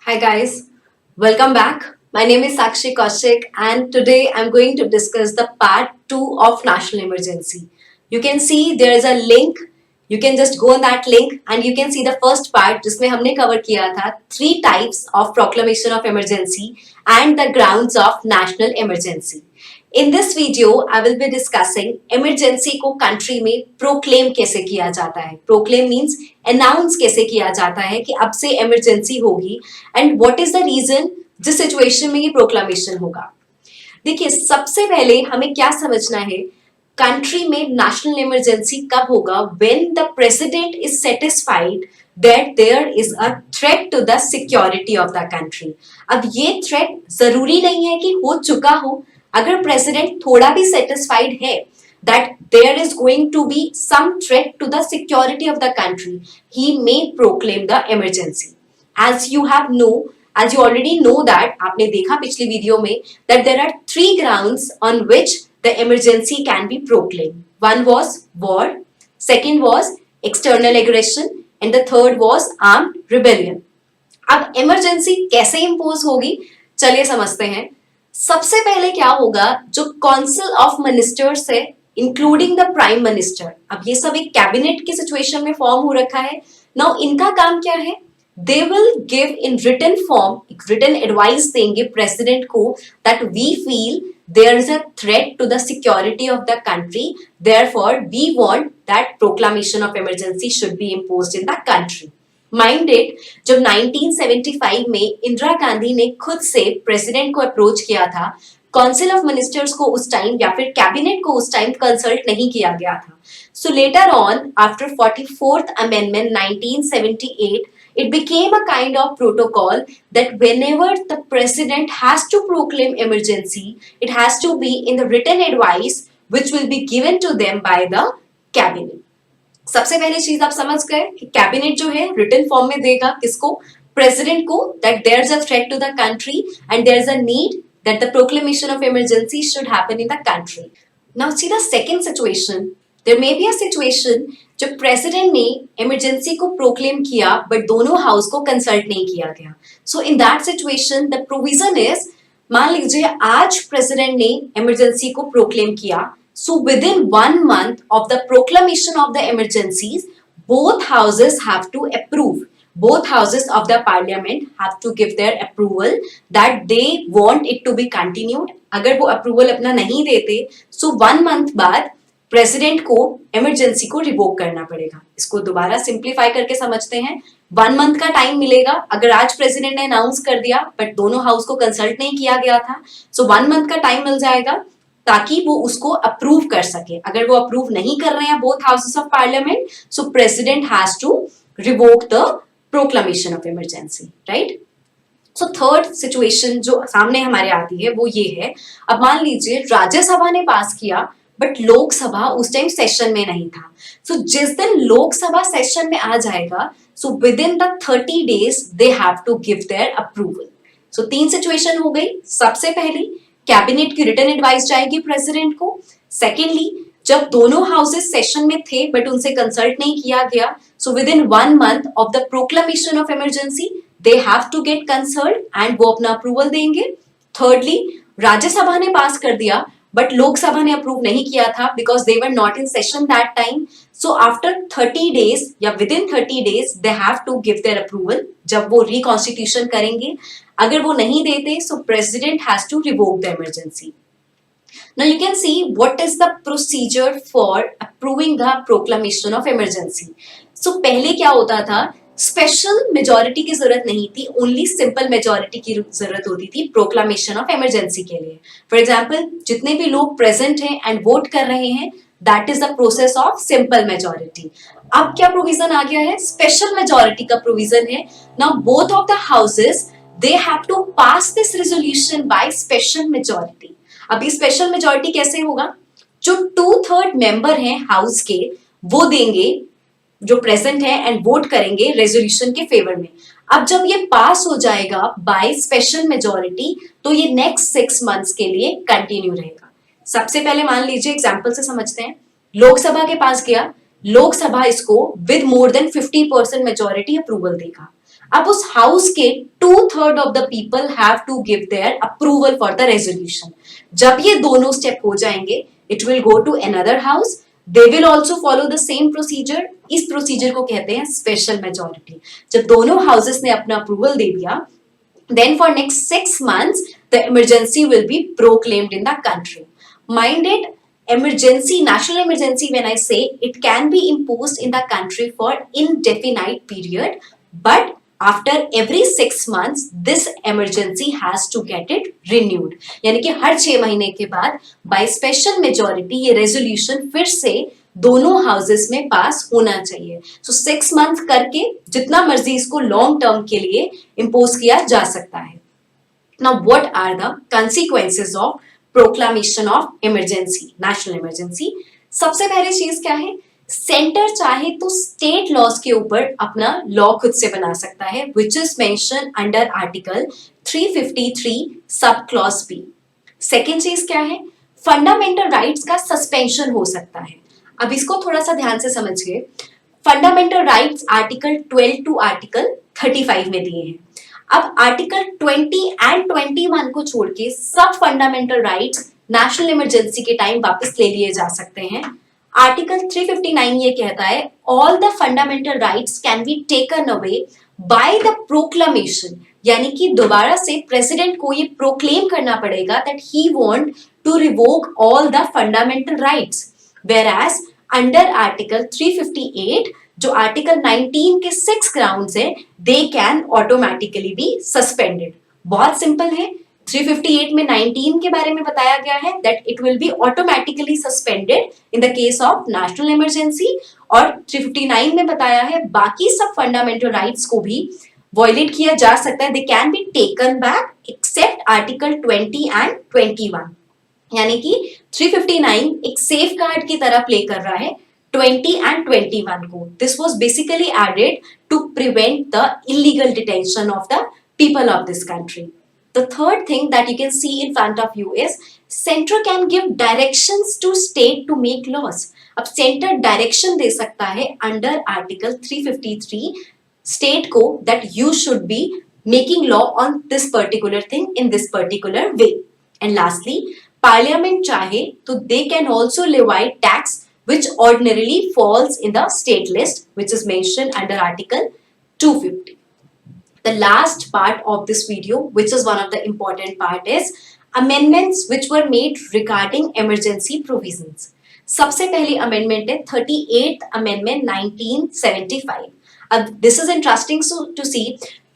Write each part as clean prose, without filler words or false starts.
Hi guys, welcome back. My name is Sakshi Kaushik and today I'm going to discuss the part 2 of national emergency. You can see there is a link. You can just go on that link and you can see the first part जिसमें हमने cover किया था three types of proclamation of emergency and the grounds of national emergency. In this video, I will be discussing emergency को country में proclaim कैसे किया जाता है. Proclaim means announce कैसे किया जाता है कि अब से emergency होगी and what is the reason जिस situation में ये proclamation होगा. देखिए सबसे पहले हमें क्या समझना है कंट्री में नेशनल इमरजेंसी कब होगा when the president is satisfied that there is a threat to the security of the country. अब ये थ्रेट जरूरी नहीं है कि हो चुका हो. अगर प्रेसिडेंट थोड़ा भी सेटिस्फाइड है that there is going to be some threat to the security of the country, he may proclaim the emergency. As you already know that आपने देखा पिछली वीडियो में that there are three grounds on which the emergency can be proclaimed. One was war, second was external aggression and the third was armed rebellion. अब emergency कैसे impose होगी चलिए समझते हैं. सबसे पहले क्या होगा जो काउंसिल ऑफ मिनिस्टर्स है इंक्लूडिंग द प्राइम मिनिस्टर. अब ये सब एक कैबिनेट की सिचुएशन में फॉर्म हो रखा है. नाउ इनका काम क्या है they will give in written form written advice देंगे प्रेसिडेंट को that we feel there is a threat to the security of the country therefore we want that proclamation of emergency should be imposed in the country. Mind it जब 1975 में इंदिरा गांधी ने खुद से president को approach किया था council of ministers को उस टाइम या फिर कैबिनेट को उस टाइम कंसल्ट नहीं किया गया था. So later on after 44th amendment 1978 it became a kind of protocol that whenever the president has to proclaim emergency it has to be in the written advice which will be given to them by the cabinet. सबसे पहली चीज आप समझ गए कि cabinet जो है written form में देगा किसको प्रेसिडेंट को that there is a threat to the country and there is a need that the proclamation of emergency should happen in the country. Now see the second situation there may be a situation जब president ने emergency को proclaim किया but दोनों house को consult नहीं किया गया. So in that situation the provision is मान लीजिए आज प्रेसिडेंट ने इमरजेंसी को प्रोक्लेम किया. So within 1 month of the proclamation of the emergencies, both houses have to approve. Both houses of the parliament have to give their approval that they want it to be continued. अगर वो approval अपना नहीं देते, so 1 month बाद president को emergency को revoke करना पड़ेगा. इसको दोबारा सिंप्लीफाई करके समझते हैं. 1 मंथ का टाइम मिलेगा. अगर आज प्रेसिडेंट ने अनाउंस कर दिया बट दोनों हाउस को कंसल्ट नहीं किया गया था, so 1 मंथ का टाइम मिल जाएगा ताकि वो उसको अप्रूव कर सके. अगर वो अप्रूव नहीं कर रहे हैं both houses of parliament so president has to revoke the proclamation of emergency. Right. So third situation जो सामने हमारे आती है वो ये है. अब मान लीजिए राज्यसभा ने पास किया बट लोकसभा उस टाइम सेशन में नहीं था. सो जिस दिन लोकसभा सेशन में आ जाएगा so within the 30 days they have to give their approval. So 3 situation हो गई. सबसे पहली कैबिनेट की रिटन एडवाइस जाएगी प्रेसिडेंट को. सेकेंडली जब दोनों हाउसेस सेशन में थे बट उनसे कंसल्ट नहीं किया गया so within 1 month of the proclamation of emergency they have to get consult and वो अपना अप्रूवल देंगे. थर्डली राज्यसभा ने पास कर दिया बट लोकसभा ने अप्रूव नहीं किया था because they were not in session that time. So after 30 days या within 30 days they have to give their approval जब वो रिकॉन्स्टिट्यूशन करेंगे. अगर वो नहीं देते so president has to revoke the emergency. Now you can see what is the procedure for approving the proclamation of emergency. So पहले क्या होता था स्पेशल मेजॉरिटी की जरूरत नहीं थी. ओनली सिंपल मेजॉरिटी की जरूरत होती थी प्रोक्लामेशन ऑफ इमरजेंसी के लिए. फॉर एग्जाम्पल जितने भी लोग प्रेजेंट हैं एंड वोट कर रहे हैं that is the process of simple majority. अब क्या प्रोविजन आ गया है स्पेशल मेजॉरिटी का प्रोविजन है. Now both of the houses they have to pass this resolution by special majority. अभी स्पेशल मेजॉरिटी कैसे होगा जो 2/3 मेंबर हैं हाउस के वो देंगे जो प्रेजेंट है एंड वोट करेंगे रेजोल्यूशन के फेवर में. अब जब ये पास हो जाएगा बाय स्पेशल मेजॉरिटी तो ये नेक्स्ट 6 months के लिए कंटिन्यू रहेगा. सबसे पहले मान लीजिए एग्जांपल से समझते हैं. लोकसभा के पास गया लोकसभा इसको with more than 50% majority approval देगा. अब उस हाउस के 2/3 of the people have to give their approval for the resolution. जब ये दोनों स्टेप हो जाएंगे, it will go to another house, they will also follow the same procedure. इस प्रोसीजर को कहते हैं स्पेशल मेजोरिटी. जब दोनों हाउसेस ने अपना अप्रूवल दे दिया, then for next 6 months the emergency will be proclaimed in the country. Mind it, emergency, national emergency, when I say, it can be imposed in the country for indefinite period, but after every 6 months this emergency has to get it renewed. यानी कि हर 6 महीने के बाद by special majority ये resolution फिर से दोनों houses में पास होना चाहिए. सो 6 मंथ करके जितना मर्जी इसको लॉन्ग टर्म के लिए इम्पोज किया जा सकता है. Now what are the consequences of proclamation of emergency, national emergency? सबसे पहले चीज क्या है, सेंटर चाहे तो स्टेट लॉज के ऊपर अपना लॉ खुद से बना सकता है, which is mention under article 353 sub clause B. Second चीज क्या है, फंडामेंटल राइट्स का सस्पेंशन हो सकता है. अब इसको थोड़ा सा ध्यान से समझिए. Fundamental rights article 12 to article 35 में दिए हैं. अब आर्टिकल 20 एंड 21 को छोड़ के सब फंडामेंटल राइट्स नेशनल इमरजेंसी के टाइम वापस ले लिए जा सकते हैं. आर्टिकल 359 ये कहता है, all the fundamental rights can be taken away by the proclamation. यानी कि दोबारा से प्रेसिडेंट को ये प्रोक्लेम करना पड़ेगा that he want to revoke all the fundamental rights. Whereas under Article 358 जो आर्टिकल 19 के 6 ग्राउंड्स है, they can automatically be suspended. बहुत सिंपल है. 358 में 19 के बारे में बताया गया है that it will be automatically suspended in the case of national emergency, और 359 में बताया है बाकी सब फंडामेंटल राइट्स को भी वायलेट किया जा सकता है. They can be taken back except Article 20 and 21. यानी कि 359 एक सेफ गार्ड की तरह प्ले कर रहा है 20 एंड 21 को. This was basically added to prevent the illegal detention of the people of this country. The third thing that you can see in front of you is centre can give directions to state to make laws. अब centre direction दे सकता है under article 353 state को that you should be making law on this particular thing in this particular way. And lastly, Parliament चाहे तो they can also levy tax which ordinarily falls in the state list, which is mentioned under Article 250. The last part of this video, which is one of the important part, is amendments which were made regarding emergency provisions. सबसे पहली amendment है 38th Amendment 1975. अब this is interesting to see,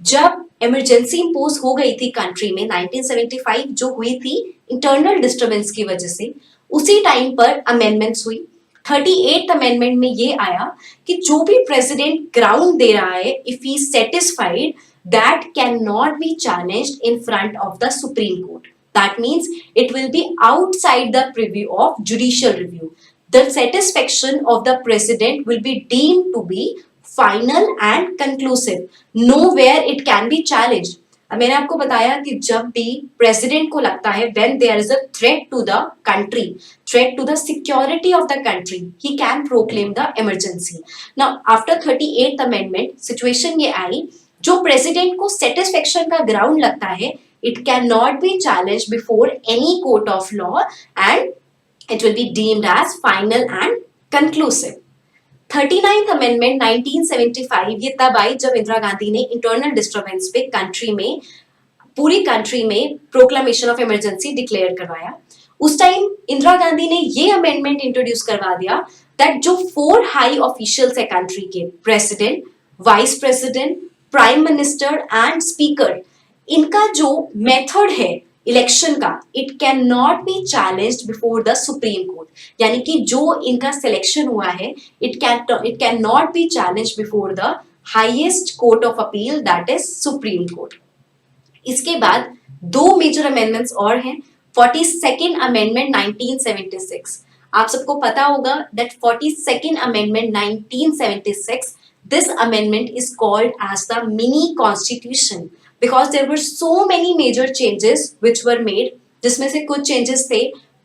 जब emergency impose हो गई थी country में 1975 जो हुई थी इंटरनल डिस्टर्बेंस की वजह से, उसी टाइम पर अमेंडमेंट्स हुई. 38th अमेंडमेंट में ये आया कि जो भी प्रेसिडेंट ग्राउंड दे रहा है, if he satisfied, that can not be challenged in front of the supreme court. That means it will be outside the preview of judicial review. The satisfaction of the president will be deemed to be final and conclusive. Nowhere it can be challenged. अब मैंने आपको बताया कि जब भी president को लगता है when there is a threat to the country, threat to the security of the country, he can proclaim the emergency. Now after 38th amendment situation ये आई, जो प्रेसिडेंट को सेटिस्फेक्शन का ग्राउंड लगता है, it can not be challenge before any court of law and it will be deemed as final and conclusive. 39th amendment 1975 ये तब आई जब इंदिरा गांधी ने इंटरनल डिस्टर्बेंस पे कंट्री में, पूरी कंट्री में प्रोक्लामेशन ऑफ इमरजेंसी डिक्लेयर करवाया. उस टाइम इंदिरा गांधी ने ये अमेंडमेंट इंट्रोड्यूस करवा दिया दैट जो 4 हाई ऑफिशियल्स है कंट्री के, president, vice president, prime minister and speaker, इनका जो मेथड है इलेक्शन का, it can not be challenged before the supreme court. यानी कि जो इनका सिलेक्शन हुआ है, it can not be challenged before the highest court of appeal, that is supreme court. इसके बाद 2 मेजर अमेंडमेंट्स और हैं. 42nd amendment 1976. आप सबको पता होगा that 42nd amendment 1976, this amendment is called as the mini constitution because there were so many major changes which were made. जिसमें से कुछ changes थे,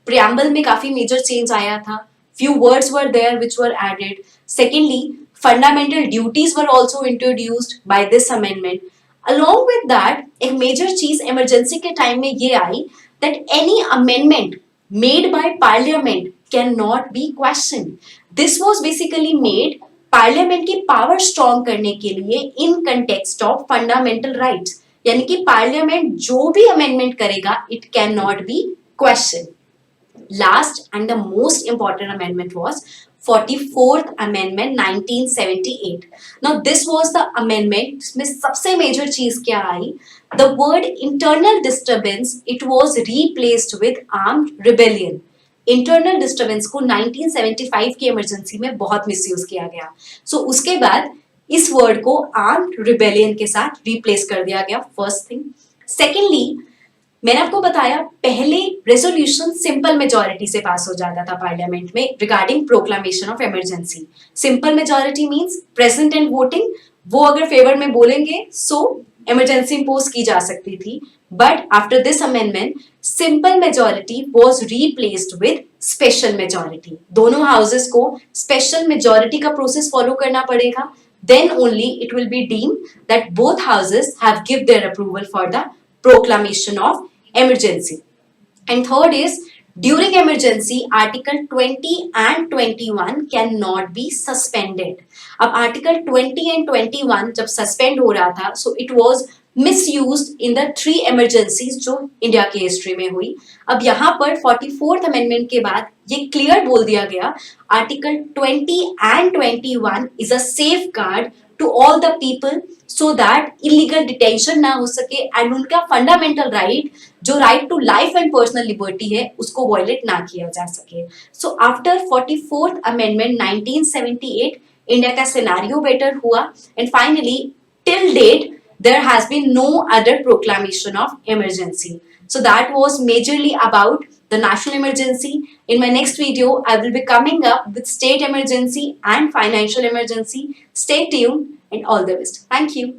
preamble में काफी major change आया था, few words were there which were added. Secondly, Fundamental duties were also introduced by this amendment. Along with that, एक major चीज emergency के time में ये आई that any amendment made by parliament cannot be questioned. This was basically made parliament की power strong करने के लिए in context of fundamental rights, यानी कि पार्लियामेंट जो भी अमेंडमेंट करेगा it can not B question. Last and the most important amendment was 44th amendment 1978. Now this was the amendment जिसमें सबसे मेजर चीज क्या आई, the word internal disturbance it was replaced with armed rebellion. Internal disturbance को 1975 की emergency में बहुत misuse किया गया. सो उसके बाद इस वर्ड को आर्म्ड रिबेलियन के साथ रिप्लेस कर दिया गया. First thing. सेकेंडली, मैंने आपको बताया पहले रेजोल्यूशन सिंपल मेजोरिटी से पास हो जाता था पार्लियामेंट में regarding proclamation of emergency. Simple majority means present and voting, वो अगर फेवर में बोलेंगे सो इमरजेंसी इंपोज की जा सकती थी. But after this amendment simple majority was replaced with special majority. दोनों हाउसेस को स्पेशल मेजोरिटी का प्रोसेस फॉलो करना पड़ेगा. then only it will be deemed that both houses have give their approval for the proclamation of emergency. And third is during emergency article 20 and 21 cannot be suspended. अब article 20 and 21 जब suspend हो रहा था so it was misused in the 3 emergencies जो India की history में हुई. अब यहाँ पर 44th amendment के बाद ये क्लियर बोल दिया गया article 20 and 21 is a safeguard to all the people so that illegal detention ना हो सके and उनका फंडामेंटल राइट जो right to life and personal liberty है उसको वायलेट ना किया जा सके. So after 44th amendment 1978 India का सिनेरियो बेटर हुआ and finally till date there has been no other proclamation of emergency. So that was majorly about the national emergency. In my next video, I will be coming up with state emergency and financial emergency. Stay tuned and all the best. Thank you.